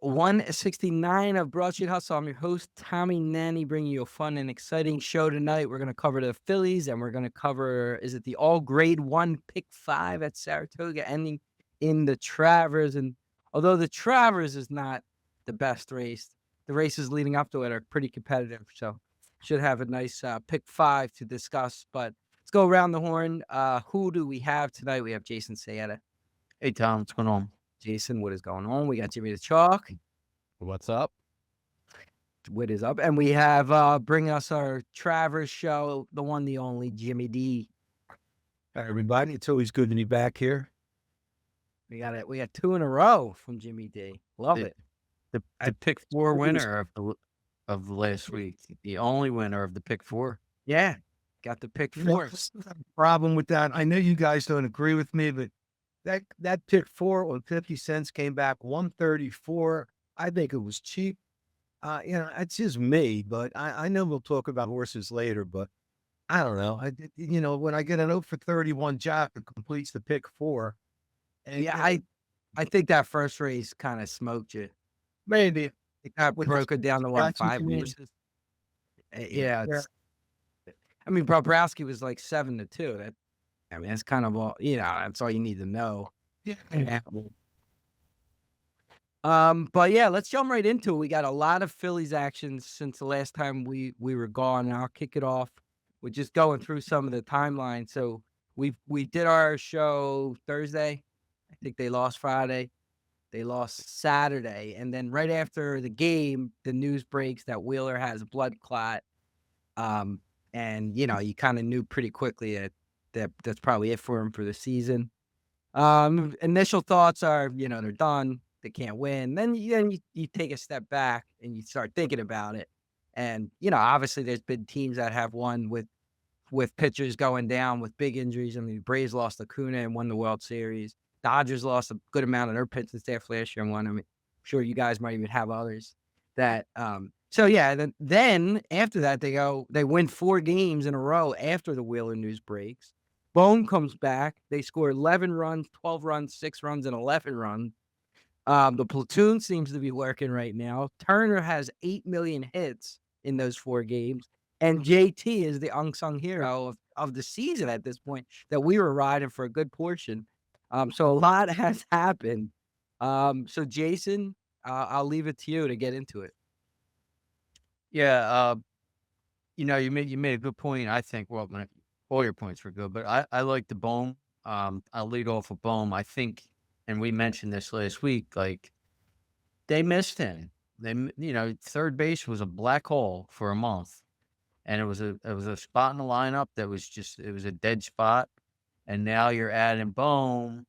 169 of Broad Street Hustle. I'm your host, Tommy Nanny, bringing you a fun and exciting show tonight. We're going to cover the Phillies, and we're going to cover, is it the all grade one pick 5 at Saratoga, ending in the Travers. And although the Travers is not the best race, the races leading up to it are pretty competitive. So should have a nice pick 5 to discuss. But let's go around the horn. Who do we have tonight? We have Jason Sayeta. Hey, Tom, what's going on? Jason, what is going on? We got Jimmy the Chalk. What's up? What is up? And we have bringing us our Travers show, the one, the only Jimmy D. Hi, everybody. It's always good to be back here. We got it. We got 2 in a row from Jimmy D. Love it. The pick 4 winner of last week, the only winner of the pick 4. Yeah, got the pick 4. Problem with that. I know you guys don't agree with me, but that pick 4 on 50 cents came back 134. I think it was cheap. It's just me, but I know we'll talk about horses later, but I don't know. When I get an 0 for 31 Jack that completes the pick 4. And Yeah, I think that first race kind of smoked you. maybe It kind of broke it down to what, 5 mean. horses? Yeah. I mean, Bobrowski was like 7-2. That's kind of all, that's all you need to know. Yeah. But yeah, let's jump right into it. We got a lot of Phillies action since the last time we were gone, and I'll kick it off with just going through some of the timeline. So we did our show Thursday. I think they lost Friday. They lost Saturday, and then right after the game, the news breaks that Wheeler has a blood clot. And you kind of knew pretty quickly that's probably it for him for the season. Initial thoughts are, they're done. They can't win. Then you take a step back and you start thinking about it. And, obviously there's been teams that have won with pitchers going down with big injuries. I mean, the Braves lost Acuna and won the World Series. Dodgers lost a good amount of their pitching staff last year and won. I mean, I'm sure you guys might even have others that, so yeah, then after that, they win 4 games in a row after the Wheeler news breaks. Bone comes back. They score 11 runs, 12 runs, 6 runs, and 11 runs. The platoon seems to be working right now. Turner has 8 million hits in those 4 games. And JT is the unsung hero of the season at this point that we were riding for a good portion. So a lot has happened. So Jason, I'll leave it to you to get into it. Yeah, you made a good point. I think all your points were good, but I like the Bohm. I'll lead off with Bohm. I think, and we mentioned this last week, like they missed him. Third base was a black hole for a month, and it was a spot in the lineup that was it was a dead spot. And now you're adding Bohm.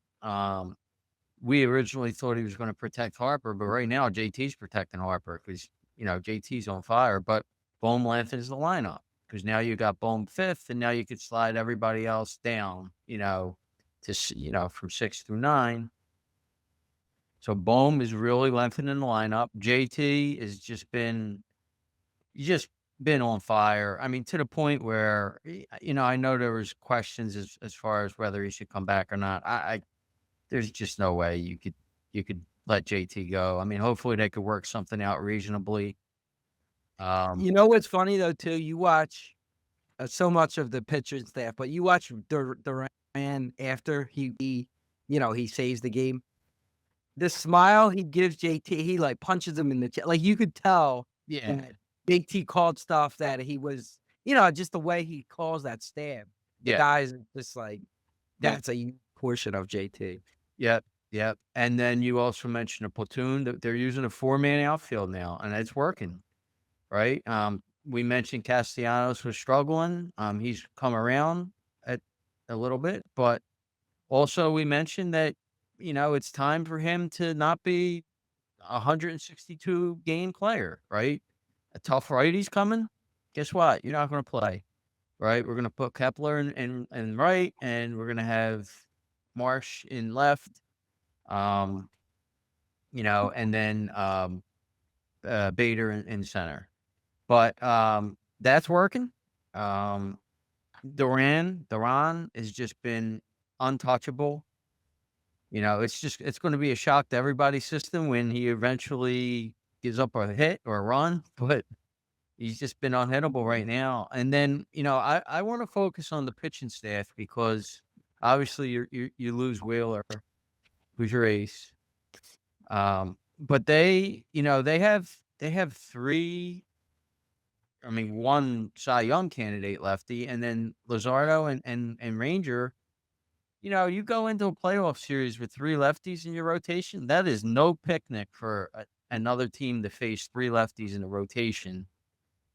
We originally thought he was going to protect Harper, but right now JT's protecting Harper because JT's on fire. But Bohm lengthens the lineup because now you got Bohm 5th, and now you could slide everybody else down, from 6 through 9. So Bohm is really lengthening the lineup. JT has just been on fire. I mean, to the point where, I know there was questions as far as whether he should come back or not. There's just no way you could let JT go. I mean, hopefully they could work something out reasonably. You know what's funny though too? You watch so much of the pitching staff, but you watch Duran after he saves the game. The smile he gives JT, he like punches him in the chest. Like you could tell. Yeah. That Big T called stuff that he was, just the way he calls that stab. The guys are just like, that's a portion of JT. Yep. And then you also mentioned a platoon that they're using a 4-man outfield now, and it's working, right? We mentioned Castellanos was struggling. He's come around a little bit, but also we mentioned that, it's time for him to not be a 162 game player, right? A tough righty's coming. Guess what? You're not going to play, right? We're going to put Kepler in right, and we're going to have Marsh in left, and then Bader in center. But that's working. Duran has just been untouchable. It's going to be a shock to everybody's system when he eventually gives up a hit or a run, but he's just been unhittable right now. And then, I want to focus on the pitching staff because obviously you lose Wheeler, who's your ace. But they have three. I mean, one Cy Young candidate lefty, and then Luzardo and Ranger. You go into a playoff series with three lefties in your rotation. That is no picnic for another team to face three lefties in a rotation,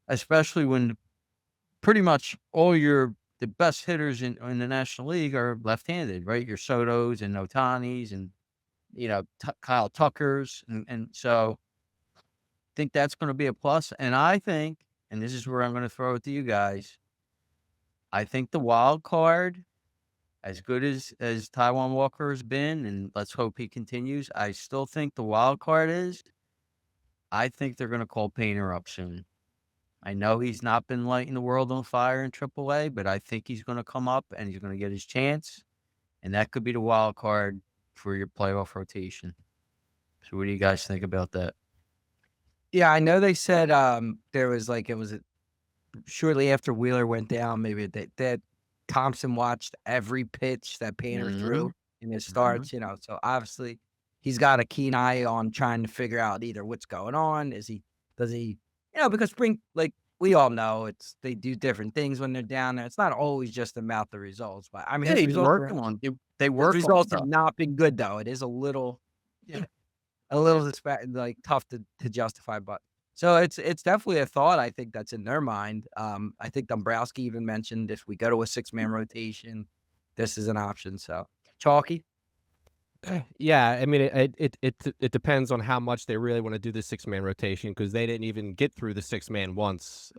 especially when pretty much the best hitters in the National League are left-handed, right? Your Sotos and Otanis and Kyle Tuckers, and so I think that's going to be a plus. And I think, and this is where I'm going to throw it to you guys, I think the wild card, as good as Taiwan Walker has been, and let's hope he continues, I still think the wild card is, I think they're going to call Painter up soon. I know he's not been lighting the world on fire in AAA, but I think he's going to come up and he's going to get his chance, and that could be the wild card for your playoff rotation. So what do you guys think about that? Yeah, I know they said there was it was shortly after Wheeler went down, maybe that Thompson watched every pitch that Painter threw in his starts, so obviously he's got a keen eye on trying to figure out either what's going on. Does he, because spring, like we all know, they do different things when they're down there. It's not always just about the results, but I mean, Yeah, his they results work on they his work on results have stuff. not been good though. It is a little tough to justify, but so it's definitely a thought. I think that's in their mind. I think Dombrowski even mentioned if we go to a 6-man rotation, this is an option. So chalky. Yeah, I mean, it depends on how much they really want to do the 6-man rotation because they didn't even get through the 6-man once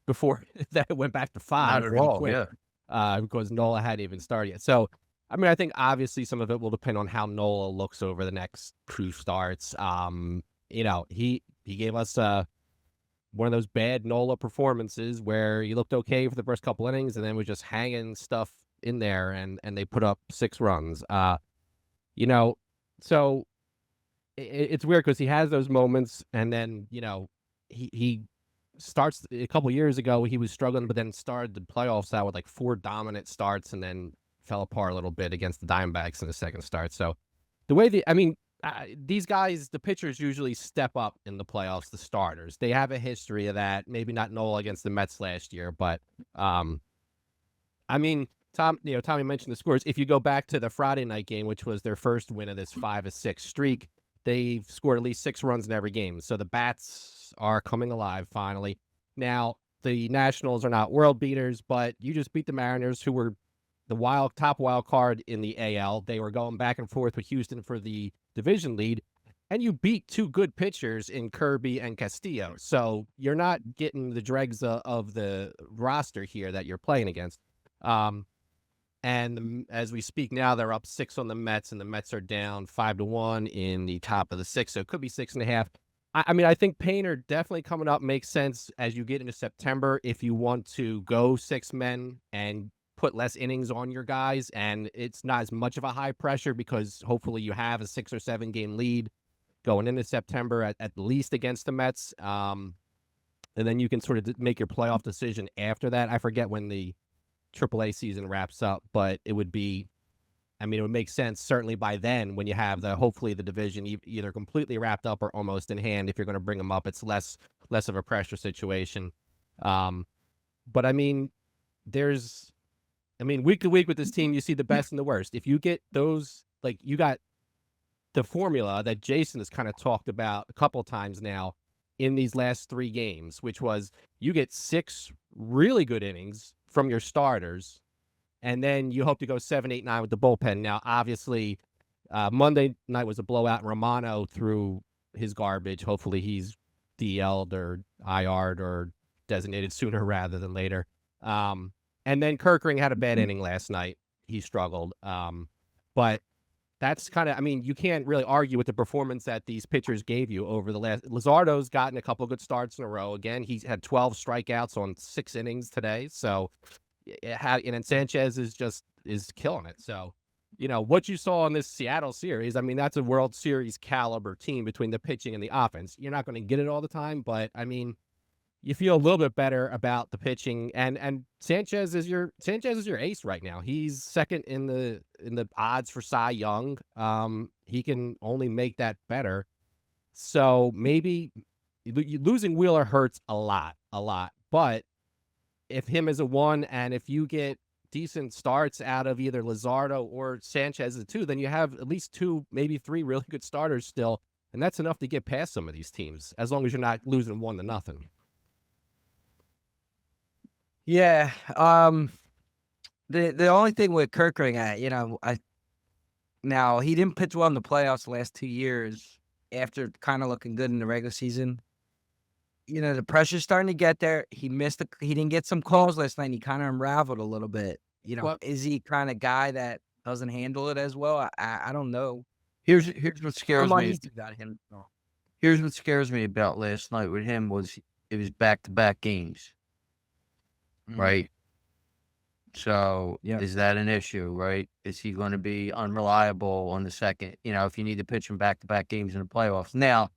before that went back to 5 Not at real all, quick, yeah. because Nola hadn't even started yet. So, I mean, I think obviously some of it will depend on how Nola looks over the next 2 starts. He gave us one of those bad Nola performances where he looked okay for the first couple innings and then was just hanging stuff in there, and they put up 6 runs. So it's weird because he has those moments, and then he starts a couple years ago. He was struggling, but then started the playoffs out with like 4 dominant starts, and then fell apart a little bit against the Diamondbacks in the second start. So the way these guys, the pitchers usually step up in the playoffs. The starters, they have a history of that. Maybe not Nola against the Mets last year, but Tommy mentioned the scores. If you go back to the Friday night game, which was their first win of this 5-6 streak, they've scored at least 6 runs in every game. So the bats are coming alive finally. Now, the Nationals are not world beaters, but you just beat the Mariners, who were the top wild card in the AL. They were going back and forth with Houston for the division lead, and you beat 2 good pitchers in Kirby and Castillo. So you're not getting the dregs of the roster here that you're playing against. And as we speak now, they're up 6 on the Mets, and the Mets are down 5-1 in the top of the 6. So it could be 6.5. I think Painter definitely coming up makes sense as you get into September if you want to go 6 men and put less innings on your guys, and it's not as much of a high pressure because hopefully you have a 6 or 7 game lead going into September at least against the Mets. And then you can sort of make your playoff decision after that. I forget when the AAA season wraps up, but it would make sense certainly by then when you have hopefully the division either completely wrapped up or almost in hand. If you're going to bring them up, it's less of a pressure situation. But week to week with this team, you see the best and the worst. If you get those, like you got the formula that Jason has kind of talked about a couple times now in these last 3 games, which was you get 6 really good innings from your starters, and then you hope to go 7, 8, 9 with the bullpen. Now, obviously, Monday night was a blowout, and Romano threw his garbage. Hopefully he's DL'd or IR'd or designated sooner rather than later. And then Kerkering had a bad inning last night. He struggled. But that's kind of, you can't really argue with the performance that these pitchers gave you over the last. Luzardo's gotten a couple good starts in a row. Again, he's had 12 strikeouts on 6 innings today. So, and then Sanchez is killing it. So, what you saw in this Seattle series, I mean, that's a World Series caliber team between the pitching and the offense. You're not going to get it all the time, but I mean, you feel a little bit better about the pitching, and Sanchez is your ace right now. He's second in the odds for Cy Young. He can only make that better. So maybe losing Wheeler hurts a lot, but if him as a 1, and if you get decent starts out of either Luzardo or Sanchez as a 2, then you have at least 2, maybe 3 really good starters still, and that's enough to get past some of these teams, as long as you're not losing 1-0. Yeah. The only thing with Kerkering, now he didn't pitch well in the playoffs the last 2 years after kind of looking good in the regular season. The pressure's starting to get there. He didn't get some calls last night. And he kind of unraveled a little bit. Well- Is he kind of guy that doesn't handle it as well? I don't know. Here's what scares I'm me. uneasy about him. Here's what scares me about last night with him was it was back-to-back games, right? So Yeah. is that an issue, right? Is he going to be unreliable on the second? If you need to pitch him back-to-back games in the playoffs. Now,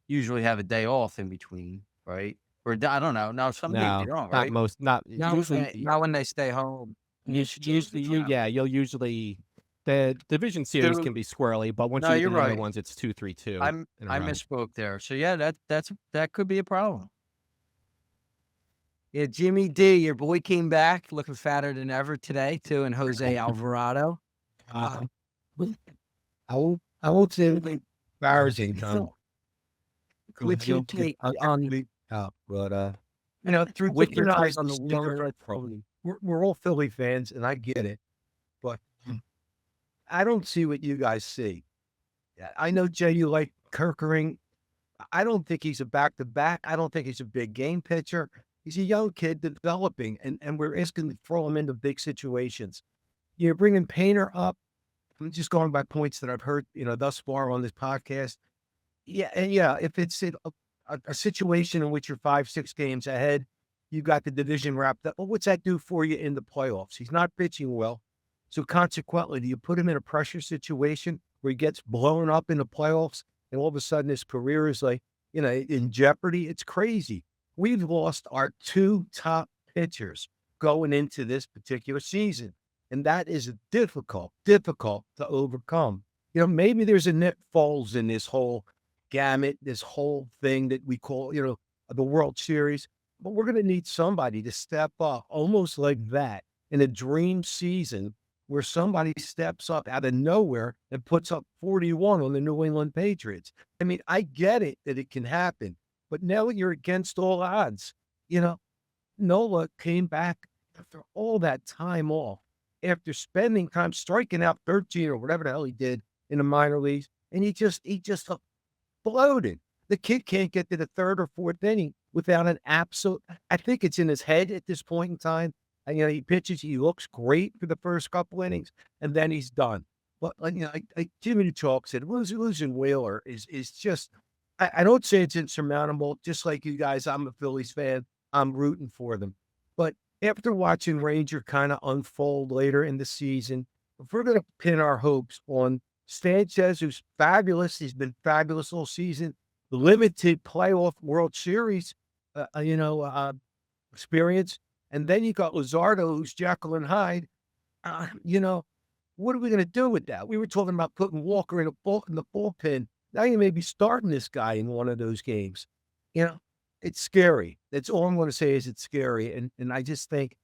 usually have a day off in between, right? Or I don't know. Now some days No, you don't, not right? most, not usually. Not when they stay home. Usually, you'll usually the division series Dude. can be squirrely, but once No, you get you're to the other right. ones, it's 2-3-2. I in a row. misspoke there. So yeah, that could be a problem. Yeah, Jimmy D, your boy came back looking fatter than ever today too, and Jose Alvarado. I won't say anything embarrassing, Tom. Which you take on But through with thick your and eyes thin, on the lower probably. we're all Philly fans, and I get it, but I don't see what you guys see. Yeah, I know, Jay, you like Kerkering. I don't think he's a back-to-back. I don't think he's a big game pitcher. He's a young kid developing, and we're asking to throw him into big situations. You're bringing Painter up. I'm just going by points that I've heard, thus far on this podcast. Yeah, and if it's a situation in which you're 5-6 games ahead, you got the division wrapped up. Well, what's that do for you in the playoffs? He's not pitching well. So consequently, do you put him in a pressure situation where he gets blown up in the playoffs and all of a sudden his career is like, in jeopardy? It's crazy. We've lost our 2 top pitchers going into this particular season. And that is difficult to overcome. Maybe there's a Nick Foles in this whole gamut, this whole thing that we call, the World Series. But we're going to need somebody to step up almost like that in a dream season where somebody steps up out of nowhere and puts up 41 on the New England Patriots. I mean, I get it that it can happen, but now you're against all odds. Nola came back after all that time off, after spending time striking out 13 or whatever the hell he did in the minor leagues, and he just exploded. The kid can't get to the 3rd or 4th inning without an absolute. I think it's in his head at this point in time. And, he pitches, he looks great for the first couple innings, and then he's done. But like Jimmy Chalk said, losing Wheeler is just. I don't say it's insurmountable. Just like you guys, I'm a Phillies fan. I'm rooting for them. But after watching Ranger kind of unfold later in the season, if we're going to pin our hopes on Sanchez, who's fabulous, he's been fabulous all season, limited playoff World Series, experience, and then you got Luzardo, who's Jekyll and Hyde. What are we going to do with that? We were talking about putting Walker in the bullpen. Now you may be starting this guy in one of those games. It's scary. That's all I'm going to say is it's scary. And I just think,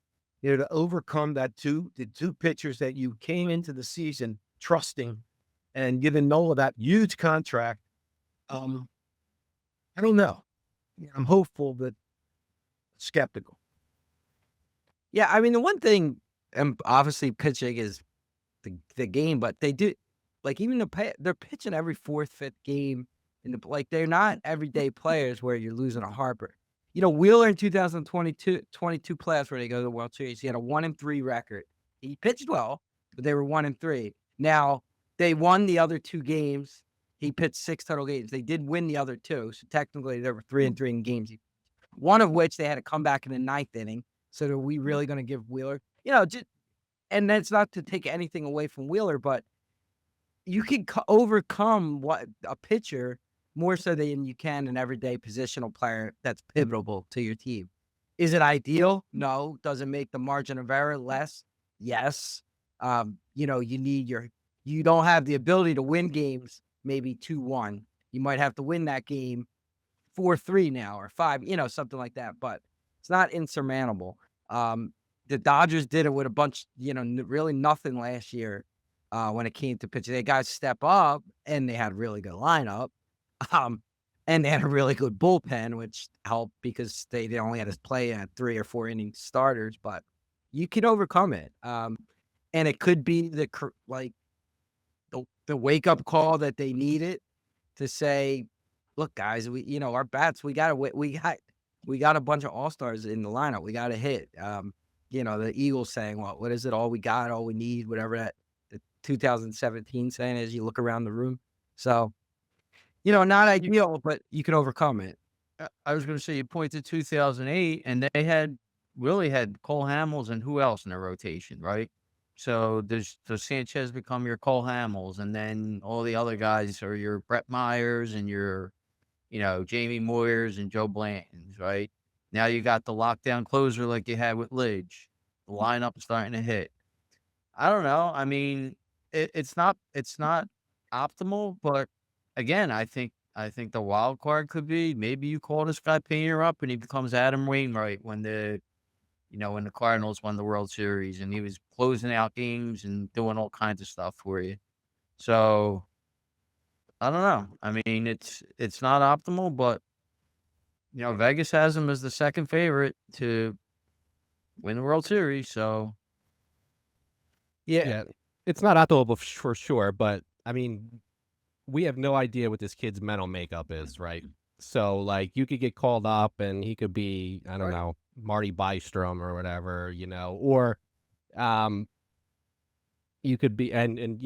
to overcome the 2 pitchers that you came into the season trusting and giving Nola that huge contract, I don't know. I'm hopeful, but skeptical. Yeah, I mean, the one thing, and obviously pitching is the game, but they do, like, even they're pitching every 4th, 5th game they're not everyday players where you're losing a Harper. Wheeler in 2022 playoffs where they go to the World Series, he had a 1-3 record. He pitched well, but they were 1-3. Now they won the other 2 games. He pitched 6 total games. They did win the other 2, so technically there were 3-3 in games. One of which they had to come back in the 9th inning. So are we really going to give Wheeler, and that's not to take anything away from Wheeler, but you can overcome what a pitcher more so than you can an everyday positional player that's pivotal to your team. Is it ideal? No. Does it make the margin of error less? Yes. You know, you don't have the ability to win games maybe 2-1. You might have to win that game 4-3 now or 5, you know, something like that, but it's not insurmountable. The Dodgers did it with a bunch, you know, really nothing last year when it came to pitching. They guys step up and they had a really good lineup. And they had a really good bullpen, which helped because they only had to play at 3 or 4 inning starters, but you can overcome it. And it could be the wake up call that they needed to say, look, guys, our bats, we got a bunch of all-stars in the lineup. We got to hit. The Eagles saying, what is it? All we got, all we need, whatever the 2017 saying is. You look around the room. So, not ideal, but you can overcome it. I was going to say, you point to 2008, and they really had Cole Hamels and who else in their rotation, right? So does Sanchez become your Cole Hamels, and then all the other guys are your Brett Myers and your, Jamie Moyers and Joe Blanton's, right? Now you got the lockdown closer like you had with Lidge. The lineup is starting to hit. I don't know. I mean, it's not optimal, but again, I think the wild card could be maybe you call this guy Painter up and he becomes Adam Wainwright when the Cardinals won the World Series and he was closing out games and doing all kinds of stuff for you. So I don't know. I mean, it's not optimal, but Vegas has him as the second favorite to win the World Series. So Yeah, it's not optimal for sure, but I mean, we have no idea what this kid's mental makeup is, right? So, like, you could get called up and he could be, I don't know, Marty Bystrom or whatever, or you could be and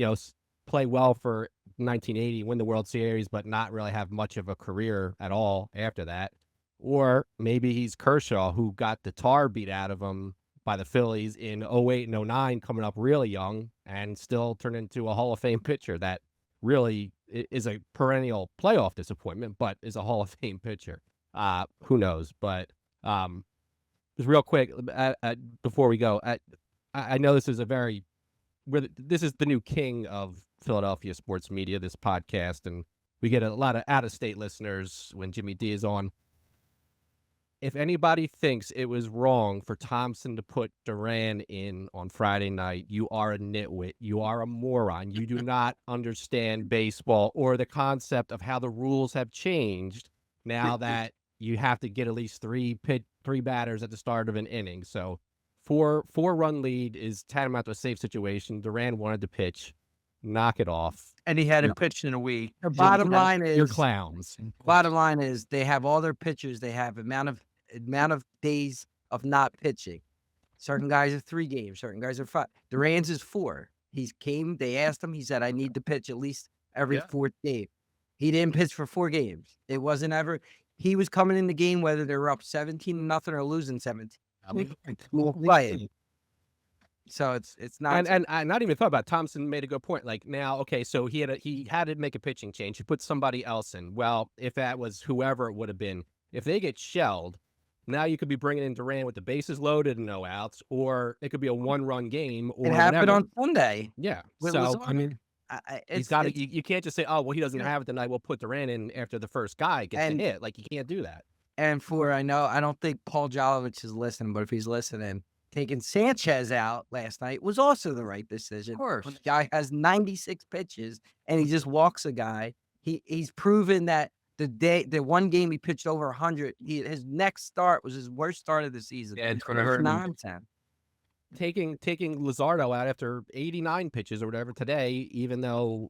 play well for 1980, win the World Series, but not really have much of a career at all after that. Or maybe he's Kershaw, who got the tar beat out of him by the Phillies in 08 and 09, coming up really young, and still turned into a Hall of Fame pitcher that really is a perennial playoff disappointment, but is a Hall of Fame pitcher. Who knows? But just real quick, before we go, I know this is this is the new king of Philadelphia sports media, this podcast, and we get a lot of out-of-state listeners when Jimmy D is on. If anybody thinks it was wrong for Thompson to put Duran in on Friday night, you are a nitwit. You are a moron. You do not understand baseball or the concept of how the rules have changed now that you have to get at least three batters at the start of an inning. So 4-run lead is tantamount to a safe situation. Duran wanted to pitch. Knock it off. And he hadn't pitched in a week. The bottom line is, you're clowns. Bottom line is they have all their pitchers. They have amount of days of not pitching. Certain guys are 3 games. Certain guys are 5. Duran's is 4. They asked him. He said, I need to pitch at least every 4th game. He didn't pitch for 4 games. It wasn't ever. He was coming in the game whether they were up 17-0 or losing 17. Right. So it's not. And I not even thought about it. Thompson made a good point. Like now, okay, so he had to make a pitching change. He put somebody else in. Well, if that was whoever it would have been, if they get shelled, now you could be bringing in Duran with the bases loaded and no outs, or it could be a 1-run game. Or it happened whatever. on Sunday. Yeah. With So Luzardo. I mean, he's got to. You can't just say, oh well, he doesn't have it tonight. We'll put Duran in after the first guy gets a hit. Like you can't do that. And I don't think Paul Jolovich is listening, but if he's listening, taking Sanchez out last night was also the right decision. Of course. The guy has 96 pitches and he just walks a guy. He's proven that the one game he pitched over 100, his next start was his worst start of the season. Yeah, it's going to hurt him. Nonsense. Taking Luzardo out after 89 pitches or whatever today, even though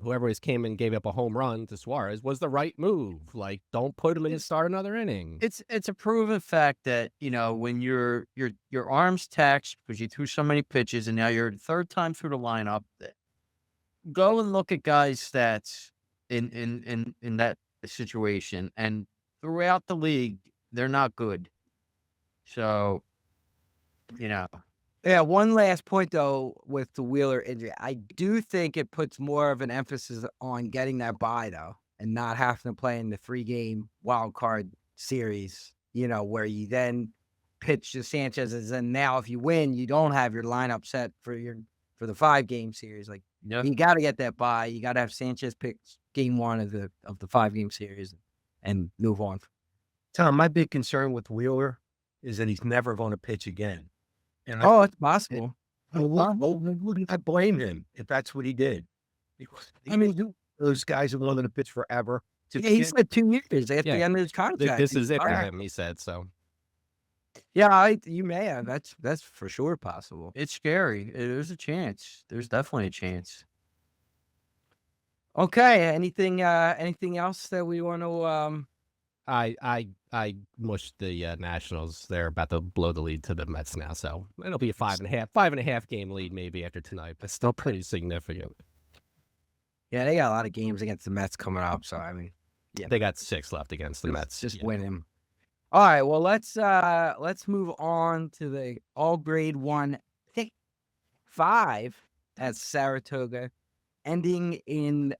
whoever came and gave up a home run to Suarez, was the right move. Like, don't put him in to start another inning. It's a proven fact that when your arm's taxed because you threw so many pitches and now you're the 3rd time through the lineup, go and look at guys' stats in that situation, and throughout the league they're not good. So Yeah, one last point though with the Wheeler injury, I do think it puts more of an emphasis on getting that bye though, and not having to play in the 3-game wild card series. Where you then pitch to Sanchez's, and now if you win, you don't have your lineup set for the 5-game series. Like Yeah. you got to get that bye. You got to have Sanchez pick game 1 of the 5-game series and move on. Tom, my big concern with Wheeler is that he's never going to pitch again. And Oh, it's possible. I blame him if that's what he did. Because I mean, those guys are willing to pitch forever. yeah, he said 2 years after Yeah. the end of his contract. This is it for Yeah. him, he said. So Yeah, you may have. That's for sure possible. It's scary. There's a chance. There's definitely a chance. Okay. Anything else that we want to? I mushed the Nationals. They're about to blow the lead to the Mets now, so it'll be a 5.5 game lead maybe after tonight, but still pretty significant. Yeah, they got a lot of games against the Mets coming up, so I mean, yeah, They got 6 left against the Mets. just Yeah. win him. All right. Well, let's move on to the all grade 1, I think 5 at Saratoga, ending in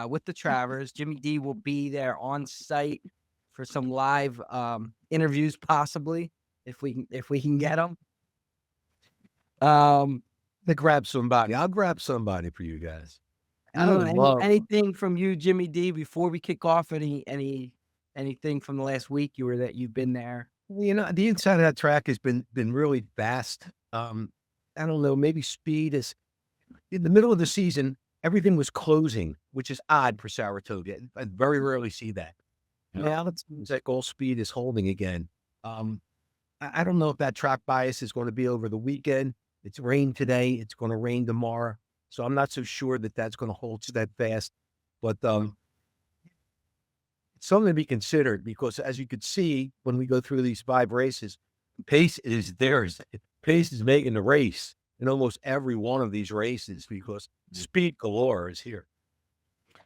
with the Travers. Jimmy D will be there on site for some live interviews, possibly if we can get them. To grab somebody. I'll grab somebody for you guys. I don't know anything from you, Jimmy D, before we kick off. Anything from the last week you've been there? The inside of that track has been really fast. I don't know, maybe speed is in the middle of the season, everything was closing, which is odd for Saratoga. I very rarely see that. Yeah. Now it seems like all speed is holding again. I don't know if that track bias is going to be over the weekend. It's rained today. It's going to rain tomorrow. So I'm not so sure that that's going to hold steadfast. But it's something to be considered because, as you could see, when we go through these 5 races, pace is theirs. Pace is making the race in almost every one of these races because speed galore is here.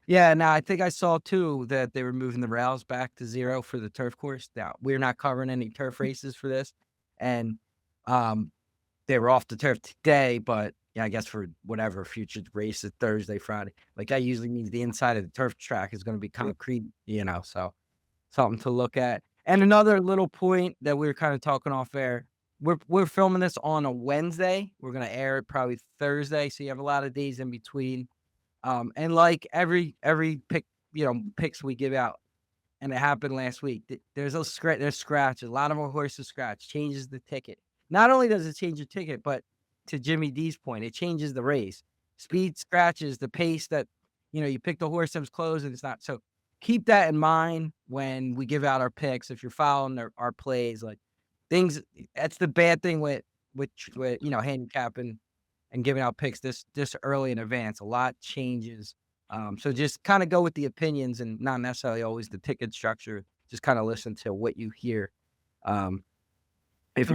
Yeah, now I think I saw too that they were moving the rails back to 0 for the turf course. Now we're not covering any turf races for this, and they were off the turf today. But yeah, I guess for whatever future races, Thursday, Friday, like that usually means the inside of the turf track is going to be concrete. So something to look at. And another little point that we were kind of talking off air. We're filming this on a Wednesday. We're going to air it probably Thursday, so you have a lot of days in between. And like every pick, picks we give out, and it happened last week. There's scratch. A lot of our horses scratch changes the ticket. Not only does it change your ticket, but to Jimmy D's point, it changes the race. Speed scratches the pace that you pick the horse that was closed, and it's not. So keep that in mind when we give out our picks. If you're following our plays, like things, that's the bad thing with handicapping and giving out picks this early in advance. A lot changes. So just kind of go with the opinions and not necessarily always the ticket structure. Just kind of listen to what you hear. It's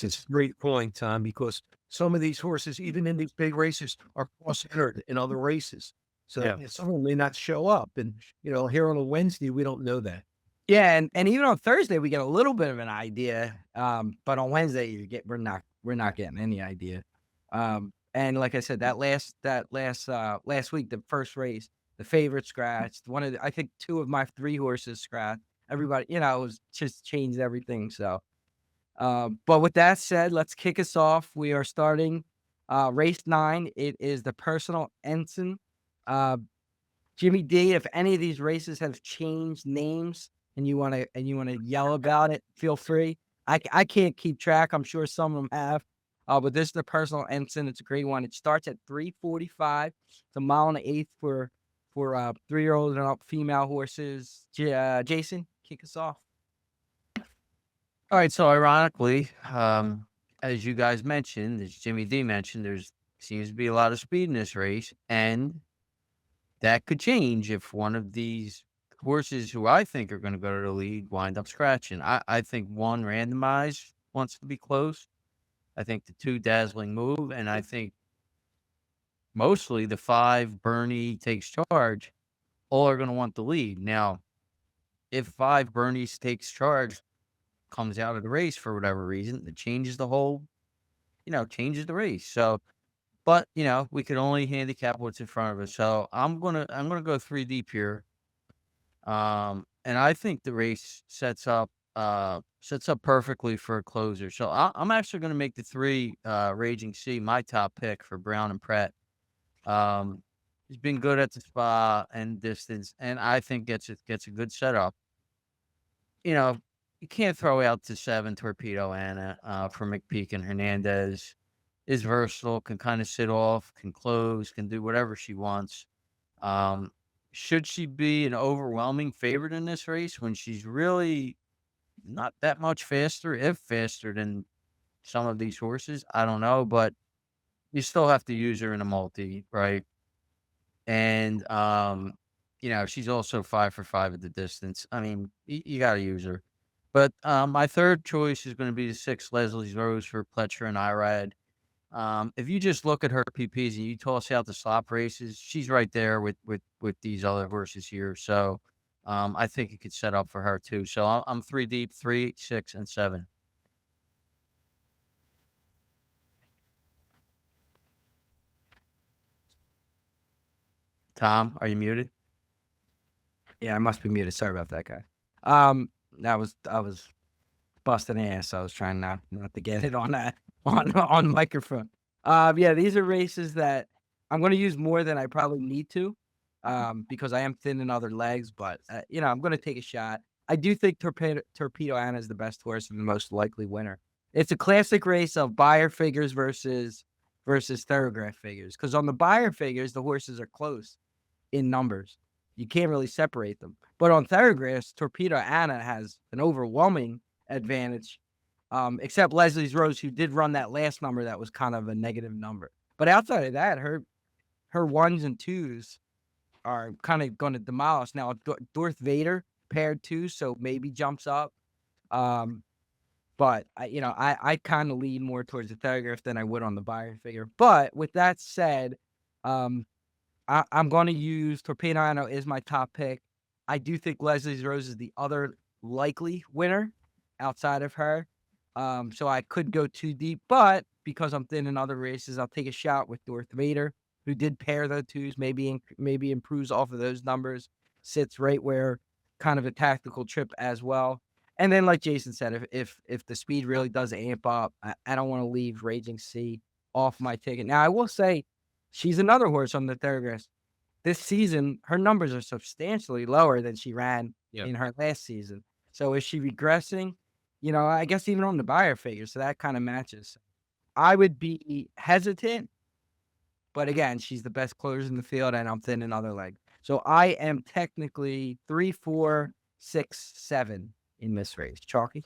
a great point, Tom, because some of these horses, even in these big races, are cross-entered in other races. So some of them may not show up. And, here on a Wednesday, we don't know that. Yeah, and even on Thursday, we get a little bit of an idea. But on Wednesday, we're not getting any idea. And like I said, that last week, the first race, the favorite scratched. I think 2 of my 3 horses scratched. Everybody, it was just changed everything. So, but with that said, let's kick us off. We are starting race 9. It is the personal ensign. Jimmy D, if any of these races have changed names and you want to yell about it, feel free. I can't keep track. I'm sure some of them have. But this is the personal ensign. It's a great one. It starts at 3:45. It's a 1.125 for 3-year-old and up female horses. Jason, kick us off. All right. So ironically, as you guys mentioned, as Jimmy D mentioned, there seems to be a lot of speed in this race, and that could change if one of these horses who I think are going to go to the lead wind up scratching. I think 1 randomized wants to be close. I think the 2 dazzling move, and I think mostly the 5 Bernie takes charge, all are going to want the lead. Now, if 5 Bernie's takes charge comes out of the race for whatever reason, it changes the whole changes the race. So, but we could only handicap what's in front of us. So I'm gonna go 3 deep here. And I think the race sets up perfectly for a closer. So I'm actually gonna make the 3 Raging C my top pick for Brown and Pratt. Um, he's been good at the spa and distance, and I think gets a good setup. You know, you can't throw out the 7 Torpedo Anna for McPeak and Hernandez. Is versatile, can kind of sit off, can close, can do whatever she wants. Um, should she be an overwhelming favorite in this race when she's really not that much faster, if faster than some of these horses? I don't know, but you still have to use her in a multi, right? And she's also 5 for 5 at the distance. I mean, you got to use her. But my third choice is going to be the 6 Leslie's Rose for Pletcher and Irad. If you just look at her PPs and you toss out the slop races, she's right there with these other horses here. So I think it could set up for her too. So I'm 3 deep, 3, 6, and 7. Tom, are you muted? Yeah, I must be muted. Sorry about that, guy. I was busting ass. I was trying not to get it on that on microphone. Yeah, these are races that I'm going to use more than I probably need to, because I am thin in other legs. But I'm going to take a shot. I do think Torpedo Anna is the best horse and the most likely winner. It's a classic race of buyer figures versus thoroughbred figures. Because on the buyer figures, the horses are close in numbers. You can't really separate them. But on thoroughbreds, Torpedo Anna has an overwhelming advantage, except Leslie's Rose, who did run that last number that was kind of a negative number. But outside of that, her 1s and 2s are kind of going to demolish. Now, Darth Vader paired 2, so maybe jumps up. But I kind of lean more towards the thoroughbred than I would on the buyer figure. But with that said, I'm going to use Torpedo Anna as my top pick. I do think Leslie's Rose is the other likely winner outside of her. So I could go 2 deep, but because I'm thin in other races, I'll take a shot with Darth Vader, who did pair the 2s, maybe improves off of those numbers, sits right where kind of a tactical trip as well. And then, like Jason said, if the speed really does amp up, I don't want to leave Raging C off my ticket. Now, I will say, she's another horse on the thoroughbreds. This season, her numbers are substantially lower than she ran in her last season. So is she regressing? I guess even on the buyer figure, so that kind of matches. I would be hesitant, but again, she's the best closer in the field, and I'm thin in other legs. So I am technically 3, 4, 6, 7 in this race. Chalky?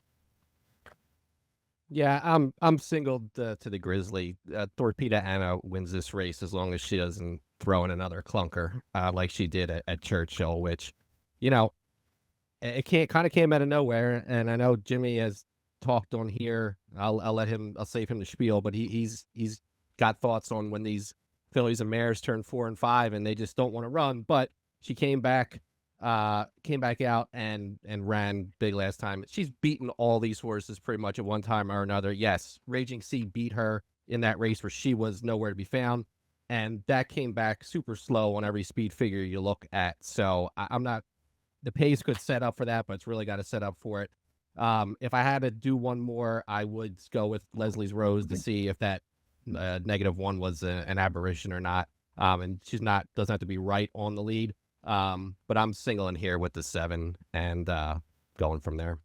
Yeah, I'm singled to the Grizzly. Torpedo Anna wins this race as long as she doesn't throw in another clunker like she did at Churchill, which, it kind of came out of nowhere. And I know Jimmy has talked on here. I'll save him the spiel, but he's got thoughts on when these Phillies and mares turn 4 and 5 and they just don't want to run. But she came back out and ran big last time. She's beaten all these horses pretty much at one time or another. Yes, Raging C beat her in that race where she was nowhere to be found, and that came back super slow on every speed figure you look at. So I'm not. The pace could set up for that, but it's really got to set up for it. If I had to do one more, I would go with Leslie's Rose to see if that -1 was an aberration or not. And she's doesn't have to be right on the lead. But I'm singling here with the 7 and going from there.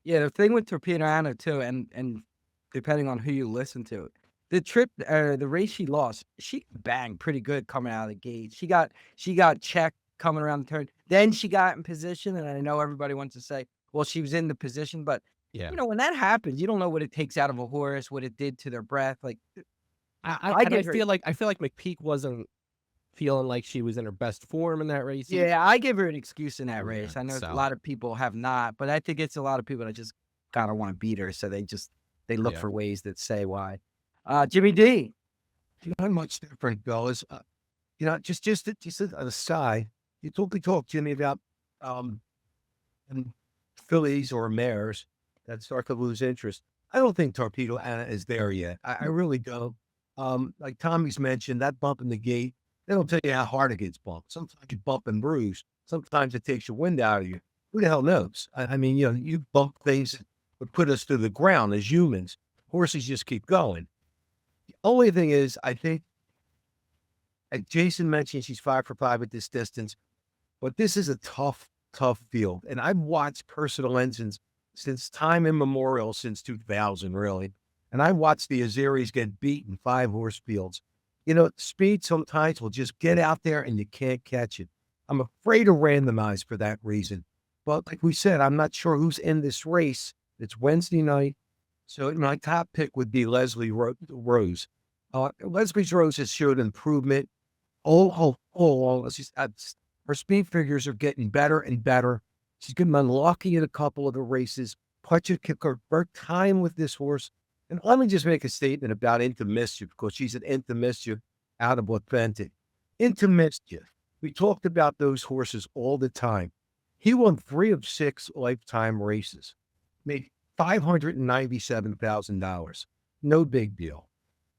Yeah, the thing with Torpedo Anna too, and depending on who you listen to, the race she lost, she banged pretty good coming out of the gate. She got checked coming around the turn. Then she got in position, and I know everybody wants to say, well, she was in the position, but Yeah. when that happens, you don't know what it takes out of a horse, what it did to their breath. Like I feel like McPeak wasn't feeling like she was in her best form in that race. Yeah, I give her an excuse in that race. Yeah, I know so. a lot of people have not, but I think it's a lot of people that just kind of want to beat her, so they look for ways that say why. Jimmy D. Not much different, fellas. Just an aside. You talk, Jimmy, about Phillies or mares that start to lose interest. I don't think Torpedo Anna is there yet. I really don't. Like Tommy's mentioned, that bump in the gate, they don't tell you how hard it gets bumped. Sometimes you bump and bruise. Sometimes it takes your wind out of you. Who the hell knows? I mean, you bump things that would put us to the ground as humans. Horses just keep going. The only thing is, I think, like Jason mentioned, she's 5 for 5 at this distance, but this is a tough, tough field. And I've watched personal engines since time immemorial, since 2000, really. And I watched the Azeris get beat in 5-horse fields. Speed sometimes will just get out there and you can't catch it. I'm afraid to randomize for that reason. But like we said, I'm not sure who's in this race. It's Wednesday night. So my top pick would be Leslie Rose. Leslie Rose has showed improvement. Her speed figures are getting better and better. She's been unlucky in a couple of the races. Putcha kicker, her time with this horse. And let me just make a statement about Into Mischief, because she's an Into Mischief out of Authentic. Into Mischief. We talked about those horses all the time. He won 3 of 6 lifetime races, made $597,000. No big deal.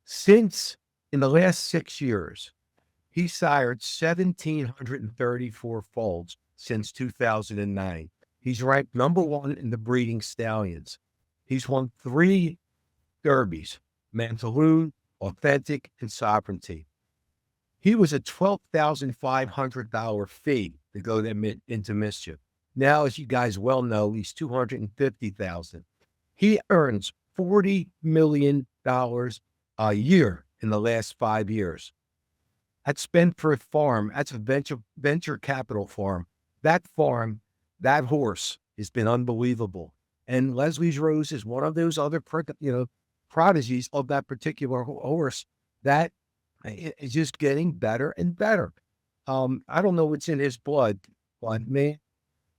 Since in the last 6 years, he sired 1,734 foals since 2009. He's ranked number 1 in the breeding stallions. He's won 3 derbies, Mantaloon, Authentic, and Sovereignty. He was a $12,500 fee to go into Mischief. Now, as you guys well know, he's $250,000. He earns $40 million a year in the last 5 years. That's spent for a farm. That's a venture capital farm. That farm, that horse has been unbelievable. And Leslie's Rose is one of those other, prodigies of that particular horse that is just getting better and better. I don't know what's in his blood, but man,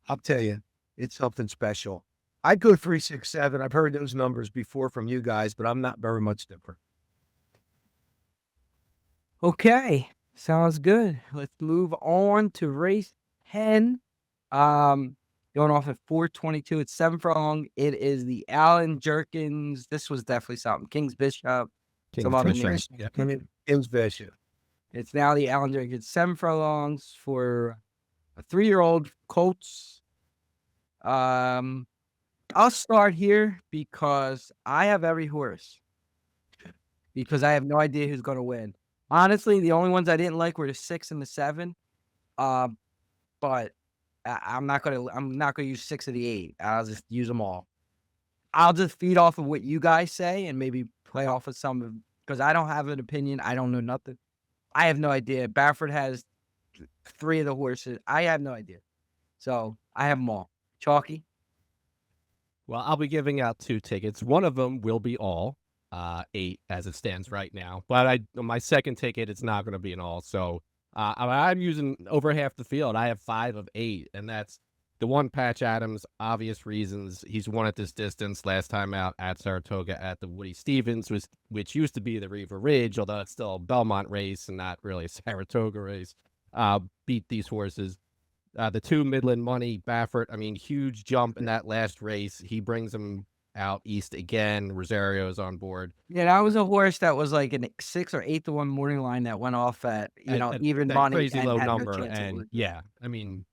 I'll tell you, it's something special. I'd go 3, 6, 7. I've heard those numbers before from you guys, but I'm not very much different. Okay, sounds good. Let's move on to race 10. Going off at 422. It's 7 furlong. It is the Allen Jerkins. This was definitely something. King's Bishop. Some other names. King's Bishop. It's now the Allen Jerkins 7 furlongs for a 3-year-old Colts. I'll start here because I have every horse. Because I have no idea who's going to win. Honestly, the only ones I didn't like were the 6 and the 7. But I'm not gonna use 6 of the 8. I'll just use them all. I'll just feed off of what you guys say and maybe play off of some of, because I don't have an opinion. I don't know nothing. I have no idea. Baffert has 3 of the horses. I have no idea. So I have them all. Chalky. Well, I'll be giving out 2 tickets. One of them will be all 8 as it stands right now. But my second ticket, it's not going to be an all. So I'm using over half the field. I have 5 of 8, and that's the one Patch Adams, obvious reasons. He's won at this distance last time out at Saratoga at the Woody Stevens, which used to be the Riva Ridge, although it's still a Belmont race and not really a Saratoga race. Beat these horses. The 2 Midland Money, Baffert, I mean, huge jump in that last race. He brings them out east again. Rosario's on board. Yeah, that was a horse that was like an 6 or 8 to 1 morning line that went off at even money, crazy and low had no number. chance of And losing. yeah, I mean,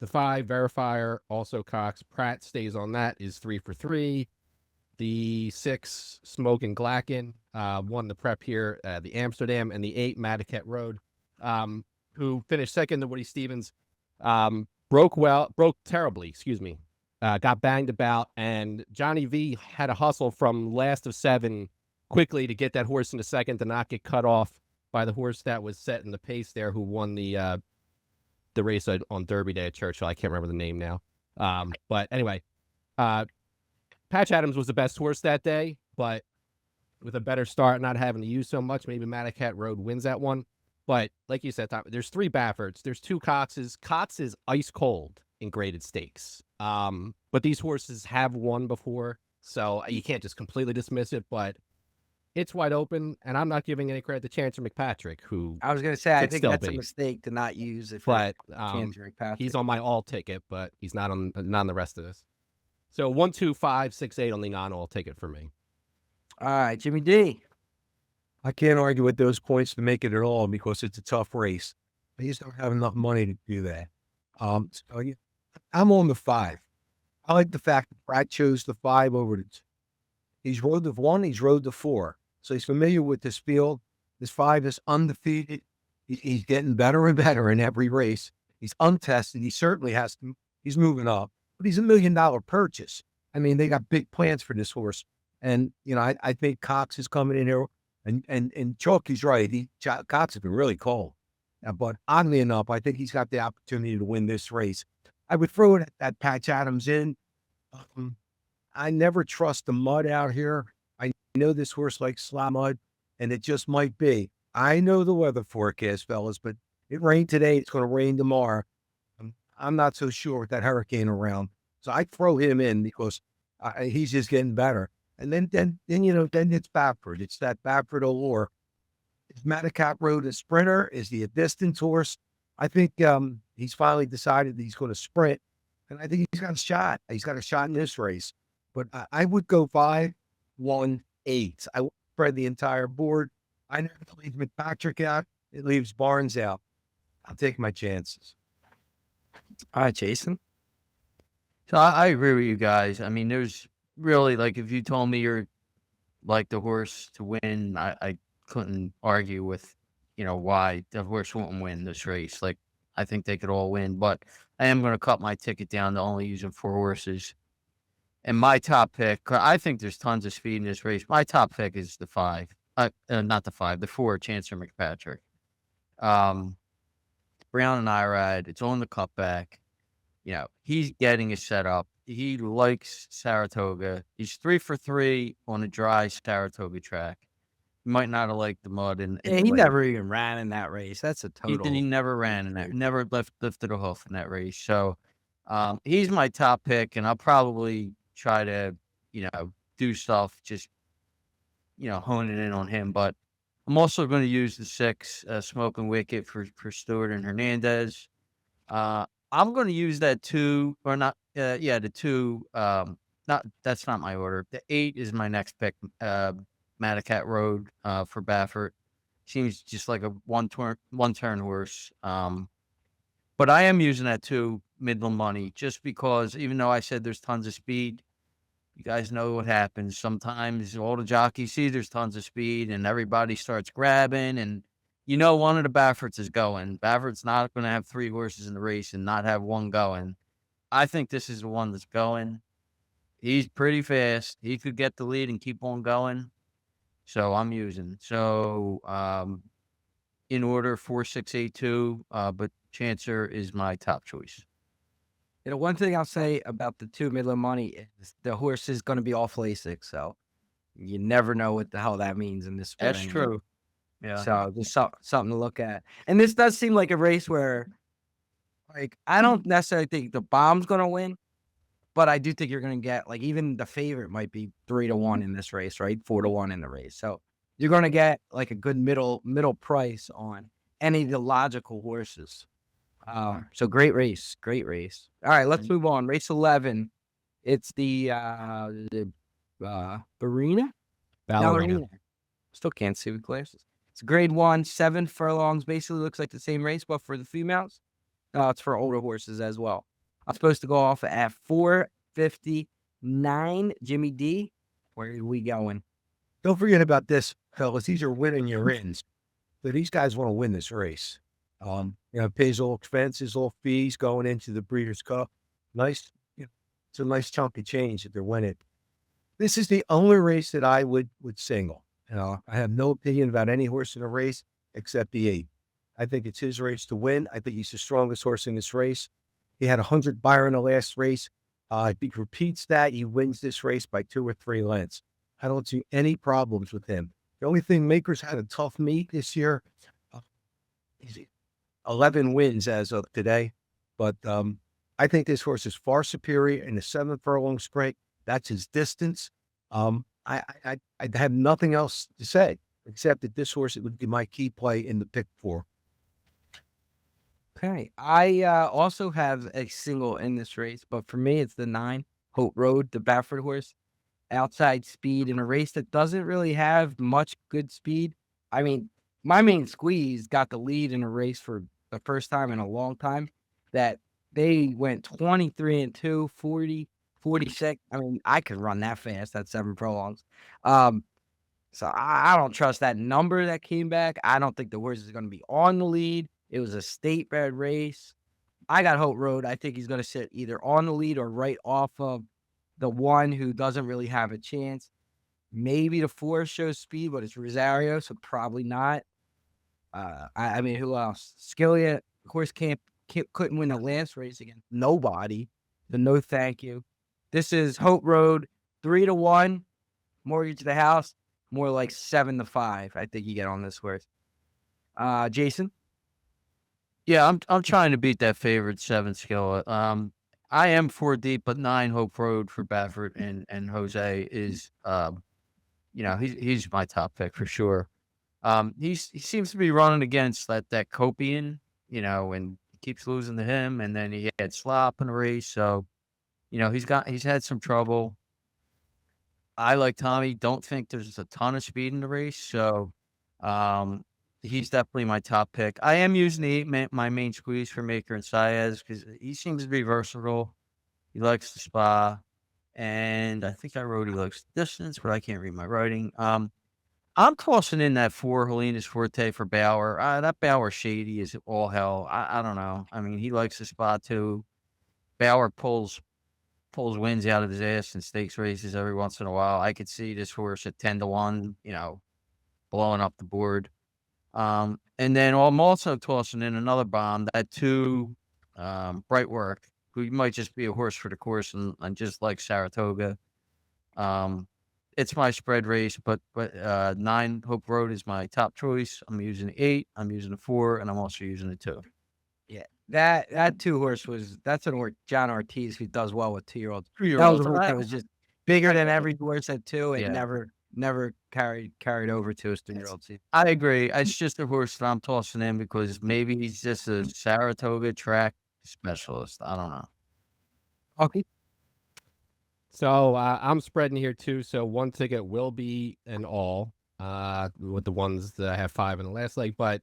the 5 Verifier, also Cox Pratt stays on that, is 3 for 3. The 6 Smoke and Glacken won the prep here, the Amsterdam, and the 8 Madaket Road, who finished second to Woody Stevens, broke terribly, got banged about, and Johnny V had a hustle from last of 7 quickly to get that horse into second to not get cut off by the horse that was setting the pace there, who won the race on Derby Day at Churchill. I can't remember the name now. But anyway, Patch Adams was the best horse that day, but with a better start, not having to use so much, maybe Madaket Road wins that one. But like you said, Tom, there's 3 Bafferts, there's 2 Coxes. Cox is ice cold in graded stakes. But these horses have won before, so you can't just completely dismiss it, but it's wide open, and I'm not giving any credit to Chancer McPatrick, who I was going to say, I could think still that's a be. mistake to not use it for But Chancer McPatrick. he's on my all ticket, but he's not on the rest of this. So 1, 2, 5, 6, 8 on the Nano will take it for me. All right, Jimmy D. I can't argue with those points to make it at all because it's a tough race. I just don't have enough money to do that. So yeah, I'm on the 5. I like the fact that Brad chose the 5 over the 2. He's rode the 1, he's rode the 4. So he's familiar with this field. This 5 is undefeated. He's getting better and better in every race. He's untested. He certainly has to, he's moving up, but he's $1 million purchase. I mean, they got big plans for this horse. And, you know, I think Cox is coming in here and Chalky's right. Cox has been really cold. But oddly enough, I think he's got the opportunity to win this race. I would throw it that Patch Adams in. I never trust the mud out here. I know this horse likes slot mud, and it just might be. I know the weather forecast, fellas, but it rained today. It's going to rain tomorrow. I'm not so sure with that hurricane around. So I throw him in because he's just getting better. And then it's Baffert. It's that Baffert allure. Is Madicap Road a sprinter? Is he a distance horse? I think he's finally decided that he's going to sprint, and I think he's got a shot. He's got a shot in this race. But I would go 5, 1, 8. I would spread the entire board. I never leave McPatrick out. It leaves Barnes out. I'll take my chances. All right, Jason. So I agree with you guys. I mean, there's really, like, if you told me you're like the horse to win, I couldn't argue with, why the horse won't win this race. Like, I think they could all win, but I am going to cut my ticket down to only using 4 horses. And my top pick, I think there's tons of speed in this race. My top pick is the 5. Not the 5, the 4, Chancellor McPatrick. Brown and Irad, it's on the cutback. He's getting his setup. He likes Saratoga. He's 3 for 3 on a dry Saratoga track. He might not have liked the mud. He never even ran in that race. That's a He total. never ran in that. Never lifted a hoof in that race. So he's my top pick, and I'll probably try to, do stuff, just, honing in on him. But I'm also going to use the 6, Smoking Wicket for Stewart and Hernandez. I'm going to use that 2, or not. The 2. That's not my order. The 8 is my next pick. Madicap Road for Baffert. Seems just like a one turn horse. But I am using that 2, Midland Money, just because even though I said there's tons of speed, you guys know what happens. Sometimes all the jockeys see there's tons of speed and everybody starts grabbing, and one of the Bafferts is going. Baffert's not going to have 3 horses in the race and not have one going. I think this is the one that's going. He's pretty fast. He could get the lead and keep on going. So I'm using. So in order, 4, 6, 8, 2, but Chancer is my top choice. One thing I'll say about the 2 Midland Money is the horse is going to be off Lasix, so you never know what the hell that means in this spring. That's true. Yeah. So just something to look at. And this does seem like a race where, like, I don't necessarily think the bomb's going to win, but I do think you're going to get, like, even the favorite might be 3-1 in this race, right? 4-1 in the race. So you're going to get like a good middle price on any of the logical horses. So great race. All right, let's move on. Race 11. It's the Ballerina. Still can't see with glasses. It's grade 1, 7 furlongs. Basically looks like the same race, but for the females. It's for older horses as well. I'm supposed to go off at 459. Jimmy D, where are we going? Don't forget about this, fellas. These are winning your ins. So these guys want to win this race. It pays all expenses, all fees going into the Breeders' Cup. Nice, it's a nice chunk of change that they're winning. This is the only race that I would single. I have no opinion about any horse in the race except the 8. I think it's his race to win. I think he's the strongest horse in this race. He had 100 Byron in the last race. If he repeats that, he wins this race by 2 or 3 lengths. I don't see any problems with him. The only thing, Maker's had a tough meet this year. 11 wins as of today. But I think this horse is far superior in the 7 furlong sprint. That's his distance. I have nothing else to say except that this horse, it would be my key play in the pick 4. Okay. I also have a single in this race, but for me, it's the 9, Hope Road, the Baffert horse. Outside speed in a race that doesn't really have much good speed. I mean, my main squeeze got the lead in a race for the first time in a long time that they went 23-2, 40, 46. I mean, I could run that fast at 7 furlongs. So I don't trust that number that came back. I don't think the horse is going to be on the lead. It was a state bred race. I got Hope Road. I think he's going to sit either on the lead or right off of the one who doesn't really have a chance. Maybe the 4 shows speed, but it's Rosario, so probably not. I mean, who else? Skillia, of course, couldn't win the last race against nobody. So no thank you. This is Hope Road, 3-1. Mortgage the house, more like 7-5. I think you get on this horse. Jason? Yeah, I'm trying to beat that favorite 7 Skillet. I am 4 deep, but 9 Hope Road for Baffert and Jose is he's my top pick for sure. He seems to be running against that Copian, and he keeps losing to him, and then he had slop in the race, so he's had some trouble. I, like Tommy, don't think there's a ton of speed in the race, so he's definitely my top pick. I am using my main squeeze for Maker and Saez because he seems to be versatile. He likes the spa, and I think I wrote he likes distance, but I can't read my writing. I'm tossing in that 4 Helena's Forte for Bauer. That Bauer shady is all hell. I don't know. I mean, he likes the spa too. Bauer pulls wins out of his ass in stakes races every once in a while. I could see this horse at 10-1, blowing up the board. And then I'm also tossing in another bomb, that 2 Bright Work, who might just be a horse for the course and just like Saratoga. It's my spread race, but 9 Hope Road is my top choice. I'm using 8, I'm using 4, and I'm also using 2. Yeah. That 2 horse that's an John Ortiz who does well with 2-year-olds. That was 3-year-olds. a horse that was just bigger than every horse at 2 and Yeah. never carried over to his 3-year-old season. I agree. It's just a horse that I'm tossing in because maybe he's just a Saratoga track specialist. I don't know. Okay. So I'm spreading here too. So 1 ticket will be an all with the ones that I have 5 in the last leg, but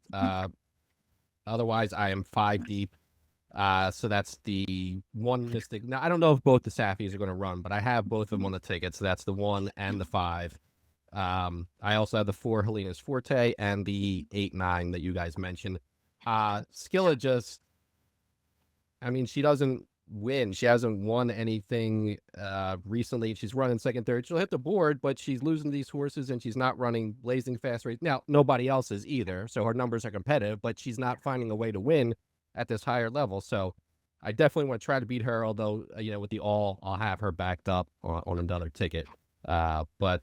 otherwise I am 5 deep. So that's the 1 mystic. Now I don't know if both the Safis are going to run, but I have both of them on the ticket. So that's the 1 and the 5. I also have the 4 Helena's Forte and the 8-9 that you guys mentioned. Skilla just, I mean, she doesn't win. She hasn't won anything recently. She's running second, third. She'll hit the board, but she's losing these horses and she's not running blazing fast race. Now, nobody else is either, so her numbers are competitive, but she's not finding a way to win at this higher level. So I definitely want to try to beat her, although, with the all, I'll have her backed up on another ticket. But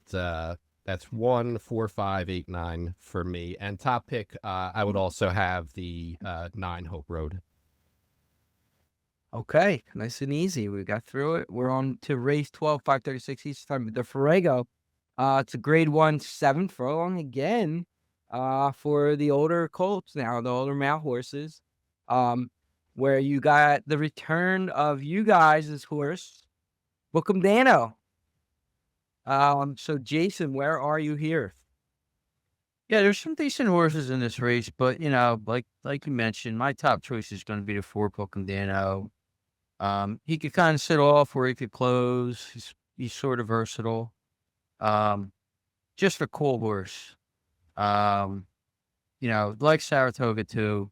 that's 1, 4, 5, 8, 9 for me. And top pick, I would also have the 9 Hope Road. Okay, nice and easy. We got through it. We're on to race 12, 5:36 Eastern time. The Ferrego. It's a grade 1, 7 furlong again. For the older colts now, the older male horses. Where you got the return of you guys' horse, Bookham Dano. So Jason, where are you here? Yeah, there's some decent horses in this race, but like you mentioned, my top choice is going to be the 4 Bookham Dano. He could kind of sit off or he could close. He's sort of versatile. Just a cool horse. Like Saratoga too.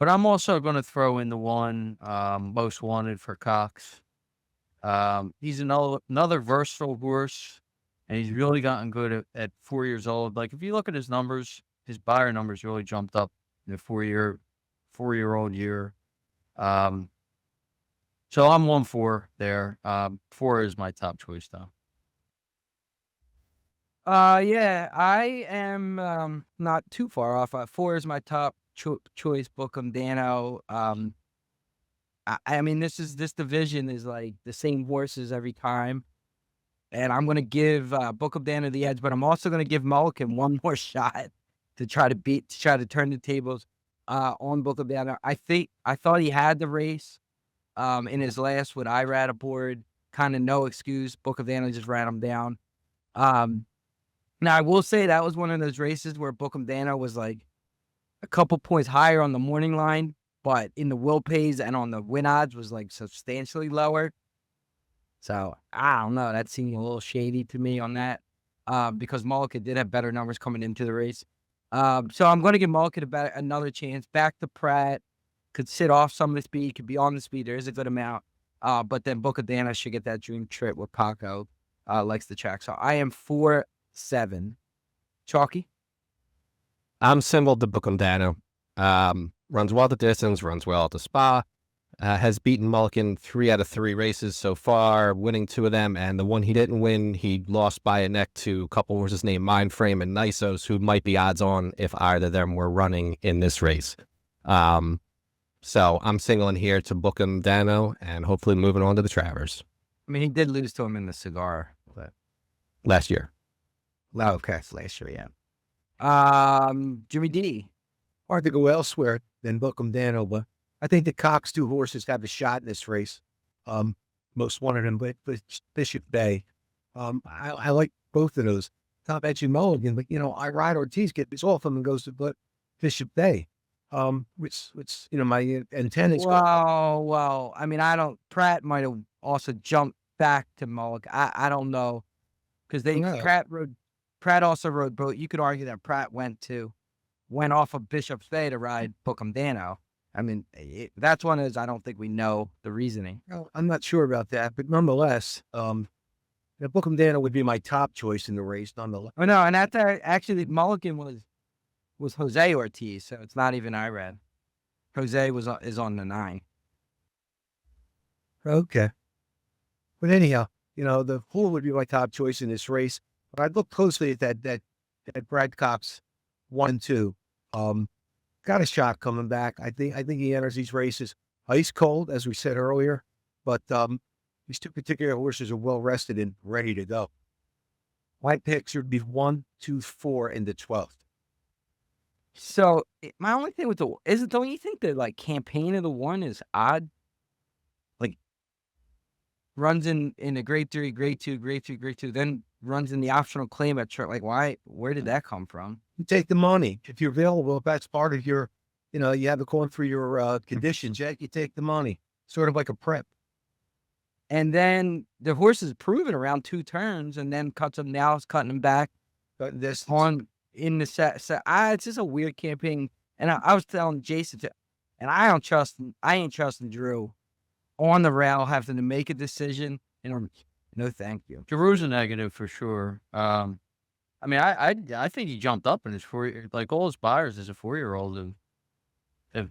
But I'm also going to throw in the 1 Most Wanted for Cox. He's another versatile horse, and he's really gotten good at 4 years old. Like if you look at his numbers, his buyer numbers really jumped up in the 4-year-old year. So I'm 1-4 there. 4 is my top choice though. Yeah, I am not too far off. 4 is my top choice, Bookham Dano. I mean, this division is like the same horses every time, and I'm gonna give Bookham Dano the edge, but I'm also gonna give Mulligan one more shot to try to turn the tables on Bookham Dano. I thought he had the race in his last with Irad aboard. kind of no excuse. Book of Dana just ran him down. Now I will say that was one of those races where Book of Dana was like a couple points higher on the morning line, but in the will pays and on the win odds was like substantially lower. So I don't know. That seemed a little shady to me on that, because Mulligan did have better numbers coming into the race. So I'm going to give Mulligan another chance. Back to Pratt, could sit off some of the speed, could be on the speed. There is a good amount. But then Book of Dana should get that dream trip with Paco. Likes the track. So I am 4-7. Chalky? I'm similar to Bucandano. Runs well at the distance, runs well at the Spa. Has beaten Mulligan 3 out of 3 races so far, winning 2 of them. And the one he didn't win, he lost by a neck to a couple horses named Mindframe and Nisos, who might be odds on if either of them were running in this race. So I'm singling here to Bucandano and hopefully moving on to the Travers. I mean, he did lose to him in the cigar. But Last year. okay, last year, yeah. Jimmy D. Hard to go elsewhere than Bookham Dano, but I think the Cox 2 horses have a shot in this race. Most one of them, but Bishop Bay. I like both of those. Top edge Mulligan, but I ride Ortiz, get this off him and goes to Bishop Bay. Which my antennas. Well, I mean, Pratt might have also jumped back to Mulligan. I don't know, because Pratt also rode both. You could argue that Pratt went off of Bishop's Bay to ride Bookham Dano. I mean, that's one of those I don't think we know the reasoning. Well, I'm not sure about that, but nonetheless, Bookham Dano would be my top choice in the race, nonetheless. Oh no, and actually Mulligan was Jose Ortiz, so it's not even Irad. Jose is on the 9. Okay. But anyhow, the Fool would be my top choice in this race. But I'd look closely at that Brad Cox 1 and 2. Got a shot coming back. I think he enters these races ice cold, as we said earlier. But these 2 particular horses are well rested and ready to go. My picks would be 1, 2, 4 in the 12th. So my only thing with don't you think the campaign of the 1 is odd? Like runs in a grade 3, grade 2, grade 3, grade 2, then runs in the optional claim at chart. Why? Where did that come from? You take the money if you're available. If that's part of your, you have it going through your conditions. Yeah, you take the money. Sort of like a prep. And then the horse is proven around 2 turns, and then cuts him. Now is cutting him back. But this on in the set. It's just a weird campaign. And I was telling Jason, and I ain't trusting Drew on the rail, having to make a decision. No, thank you. Drew's a negative for sure. I mean, I think he jumped up in his 4 like all his buyers as a 4-year-old have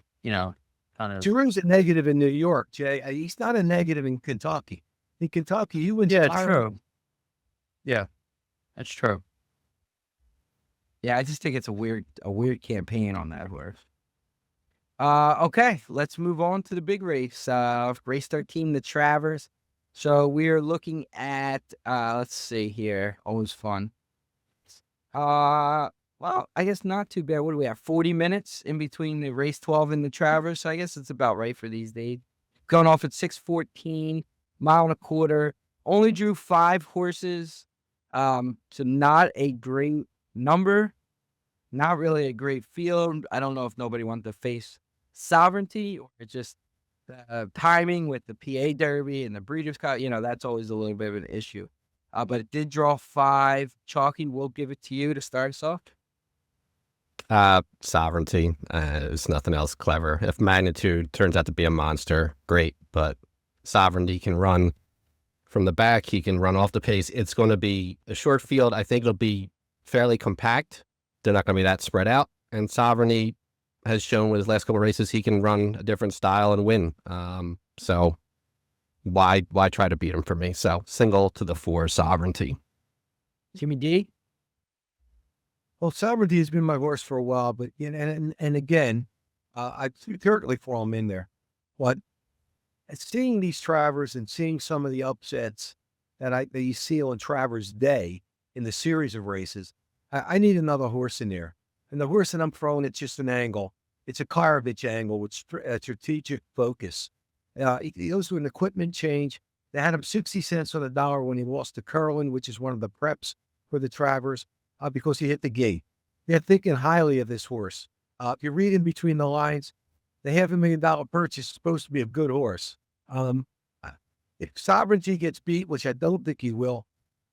kind of. Drew's a negative in New York, Jay. He's not a negative in Kentucky. In Kentucky, you went. Yeah, it's true. Yeah, that's true. Yeah, I just think it's a weird campaign on that horse. Okay, let's move on to the big race. Race 13, the Travers. So we are looking at let's see here. Always fun. Well, I guess not too bad. What do we have? 40 minutes in between the race 12 and the Travers. So I guess it's about right for these days. Going off at 6:14, mile and a quarter. Only drew 5 horses. So not a great number. Not really a great field. I don't know if nobody wanted to face Sovereignty or just timing with the PA Derby and the Breeders' Cup. That's always a little bit of an issue. But it did draw 5. Chalky, we'll give it to you to start us off. Sovereignty. It's nothing else clever. If Magnitude turns out to be a monster, great. But Sovereignty can run from the back. He can run off the pace. It's going to be a short field. I think it'll be fairly compact. They're not going to be that spread out. And Sovereignty has shown with his last couple of races he can run a different style and win. So why try to beat him for me? So single to the 4, Sovereignty. Jimmy D? Well, Sovereignty has been my horse for a while, but and again, I certainly throw him in there. But seeing these Travers and seeing some of the upsets that you see on Travers Day in the series of races, I need another horse in there. And the horse that I'm throwing, it's just an angle. It's a Karovich angle with strategic focus. He goes through an equipment change. They had him 60 cents on the dollar when he lost to Curlin, which is one of the preps for the Travers, because he hit the gate. They're thinking highly of this horse. If you read in between the lines, the $500,000 purchase is supposed to be a good horse. If Sovereignty gets beat, which I don't think he will,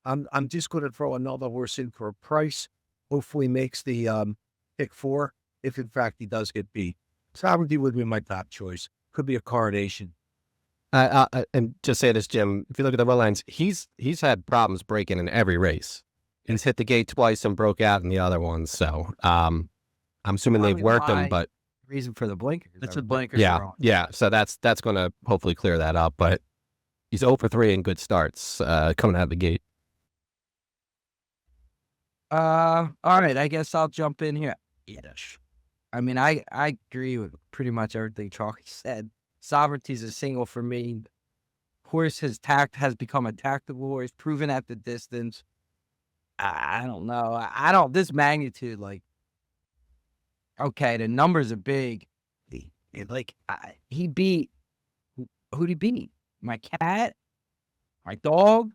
I'm just going to throw another horse in for a price. Hopefully makes the pick 4, if in fact he does get beat. Sovereignty would be my top choice. Could be a Coronation. And just say this, Jim. If you look at the run lines, he's had problems breaking in every race. He's hit the gate twice and broke out in the other ones. So I'm assuming they've worked him, but reason for the blinkers. It's a blinkers. yeah. So that's going to hopefully clear that up. But he's 0 for 3 in good starts coming out of the gate. All right. I guess I'll jump in here. Yes. I mean, I agree with pretty much everything Chalky said. Sovereignty's a single for me. Horse has become a tactical horse, proven at the distance. I don't know. This magnitude, like, okay, the numbers are big. He beat, who'd he beat? My cat? My dog?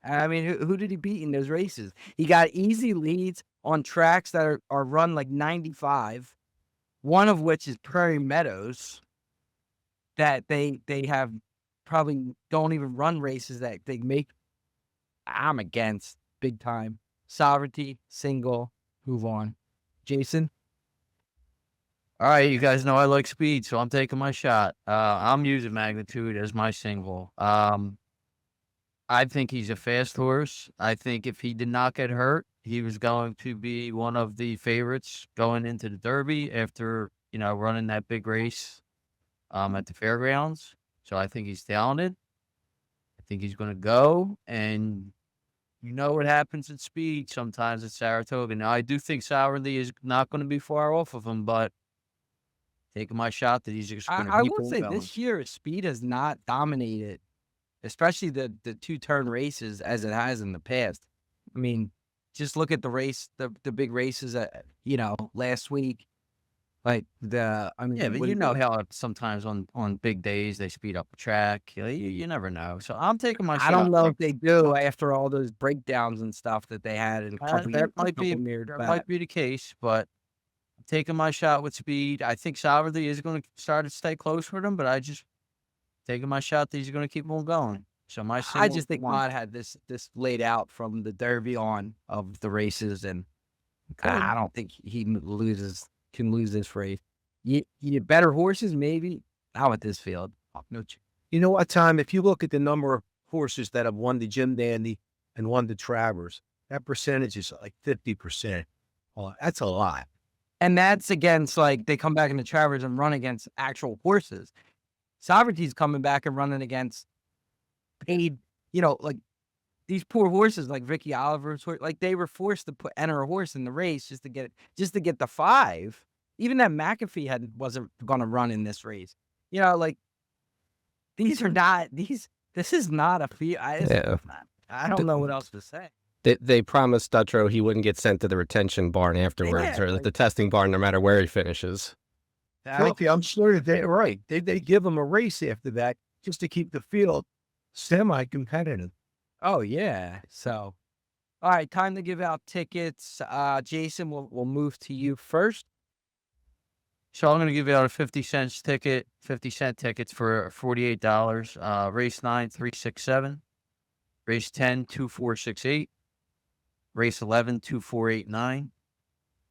I mean, who did he beat in those races? He got easy leads on tracks that are run like 95, one of which is Prairie Meadows, that they have probably don't even run races that they make. I'm against big time. Sovereignty, single, move on. Jason? All right, you guys know I like speed, so I'm taking my shot. I'm using Magnitude as my single. I think he's a fast horse. I think if he did not get hurt, he was going to be one of the favorites going into the Derby after, running that big race at the fairgrounds. So I think he's talented. I think he's going to go, and you know what happens at speed sometimes at Saratoga. Now, I do think Sovereignty is not going to be far off of him, but taking my shot that he's just going to keep I will on say going. this year, speed has not dominated, especially the two-turn races as it has in the past. I mean, just look at the big races last week. Like Yeah, but you know how sometimes on big days they speed up a track. You never know. So I'm taking my shot. I don't know if they do after all those breakdowns and stuff that they had in a couple That might be the case, but I'm taking my shot with speed. I think Sovereignty is going to start to stay close with him, but I just taking my shot that he's going to keep on going. So I just think Mott had this laid out from the Derby on of the races, and I don't think he can lose this race. You better horses, maybe. Not with this field. No. You know what, Tom? If you look at the number of horses that have won the Jim Dandy and won the Travers, that percentage is like 50%. Oh, that's a lot. And that's against, like, they come back in the Travers and run against actual horses. Sovereignty's coming back and running against paid, like these poor horses, like Vicky Oliver's horse, like they were forced to enter a horse in the race just to get the 5. Even that McAfee wasn't going to run in this race. Like these are not these. This is not a field. I don't know what else to say. They promised Dutrow he wouldn't get sent to the retention barn afterwards, or the testing barn, no matter where he finishes. Filthy, I'm sure they're right. They give him a race after that just to keep the field semi-competitive. Oh yeah. So, all right, time to give out tickets. Jason, we'll move to you first. So I'm going to give you out a 50-cent ticket, 50-cent tickets for $48. Race 9, 367. Race 10, 2468. Race 11, 2489.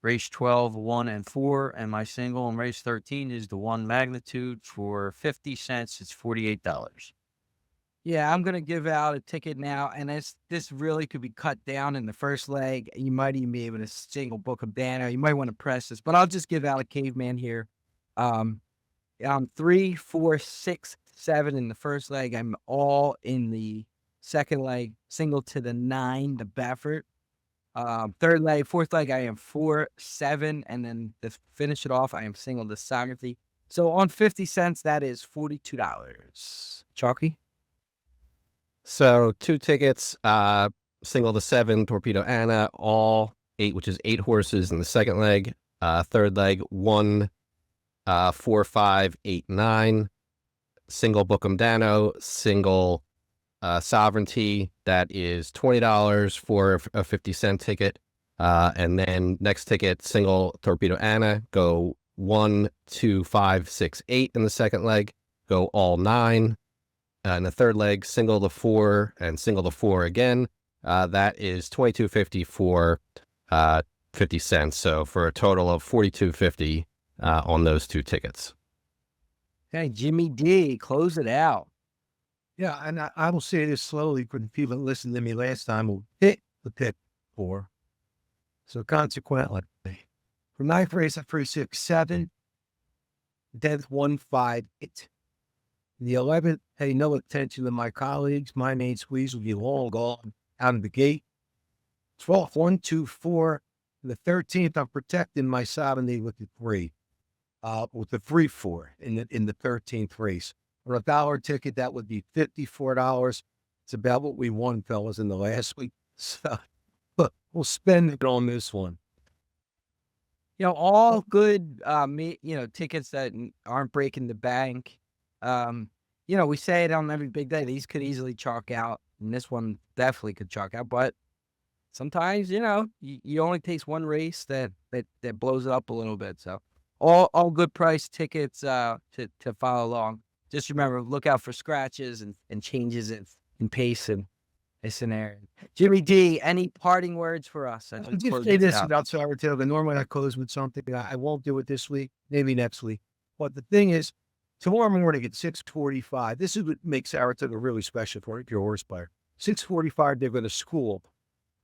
Race 12, 1 and 4. And my single in race 13 is the 1 Magnitude for 50 cents. It's $48. Yeah, I'm going to give out a ticket now, and this really could be cut down in the first leg. You might even be able to single book him down. You might want to press this, but I'll just give out a caveman here. 3, 4, 6, 7 in the first leg. I'm all in the second leg, single to the 9, the Baffert. Third leg, fourth leg, I am 4, 7, and then to finish it off, I am single to Sovereignty. So on 50 cents, that is $42. Chalky? So 2 tickets, single to 7, Torpedo Anna, all 8, which is 8 horses in the second leg. Third leg, 1, 4, 5, 8, 9. Single Bookham Dano, single Sovereignty, that is $20 for a 50-cent ticket. And then next ticket, single Torpedo Anna, go 1, 2, 5, 6, 8 in the second leg, go all 9. In the third leg, single to 4 and single to 4 again. That is $22.50 for 50 cents. So for a total of $42.50 on those 2 tickets. Okay, Jimmy D, close it out. Yeah, and I will say this slowly for the people that listened to me last time who hit the pick 4. So consequently, for ninth race, I 3, 6, 7. 10th, 1, 5, 8. The 11th, pay no attention to my colleagues. My main squeeze will be long gone out of the gate. 12th, 1, 2, 4. The 13th, I'm protecting my sovereignty with the 3. With the 3, 4 in the 13th race. For a $1 ticket, that would be $54. It's about what we won, fellas, in the last week. So, but we'll spend it on this one. All good, tickets that aren't breaking the bank. We say it on every big day. These could easily chalk out, and this one definitely could chalk out. But sometimes, you only takes one race that blows it up a little bit. So all good price tickets to follow along. Just remember, look out for scratches and changes in pace and scenario. Jimmy D, any parting words for us? I'll just say this about Saratoga. Normally I close with something. I won't do it this week, maybe next week. But the thing is, tomorrow morning at 6:45, this is what makes Saratoga really special for your horse buyer. 6:45, they're going to school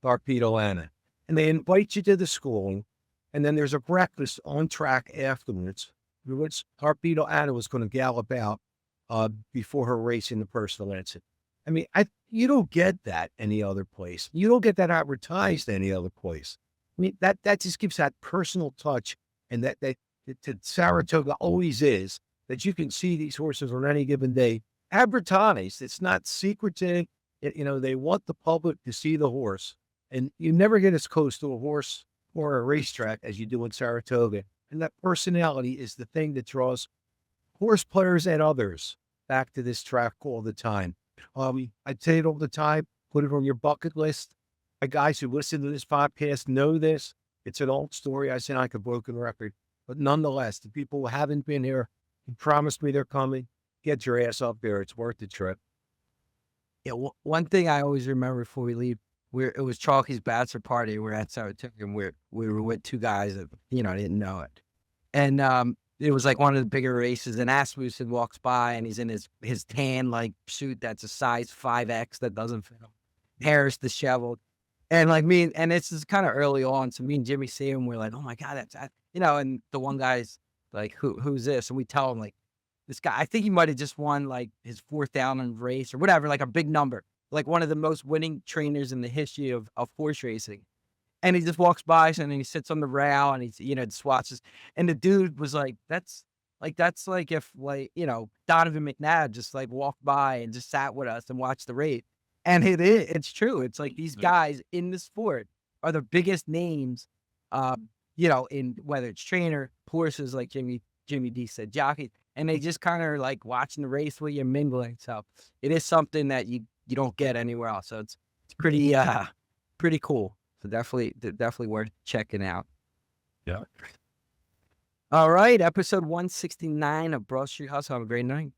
Torpedo Anna. And they invite you to the schooling. And then there's a breakfast on track afterwards, which Torpedo Anna was going to gallop out before her race in the personal incident. I mean, you don't get that any other place. You don't get that advertised any other place. I mean, that just gives that personal touch, and that Saratoga always is, that you can see these horses on any given day advertised. It's not secretive. They want the public to see the horse, and you never get as close to a horse or a racetrack as you do in Saratoga. And that personality is the thing that draws horse players and others back to this track all the time. I say it all the time, put it on your bucket list. My guys who listen to this podcast know this. It's an old story. I sound like a broken record. But nonetheless, the people who haven't been here, who promised me they're coming, get your ass up there. It's worth the trip. Yeah, one thing I always remember before we leave, it was Chalky's bachelor party. We're at Saratoga, and we were with 2 guys that, didn't know it. And it was like one of the bigger races, and Asmussen walks by, and he's in his tan suit that's a size 5X that doesn't fit him. Hair's disheveled, and and this is kind of early on, so me and Jimmy see him, we're like, oh my god, that's and the one guy's like, who's this? And we tell him this guy, I think he might have just won his 4th down in race or whatever, a big number, one of the most winning trainers in the history of horse racing. And he just walks by and then he sits on the rail and he's, swatches. And the dude was like, that's like if Donovan McNabb just walked by and just sat with us and watched the race. And it's true. It's like these guys in the sport are the biggest names, in whether it's trainer, horses, like Jimmy D said, jockeys. And they just kind of watching the race with you, mingling. So it is something that you don't get anywhere else. So it's pretty cool. So definitely worth checking out. Yeah. All right. Episode 169 of Broad Street Hustle. Have a great night.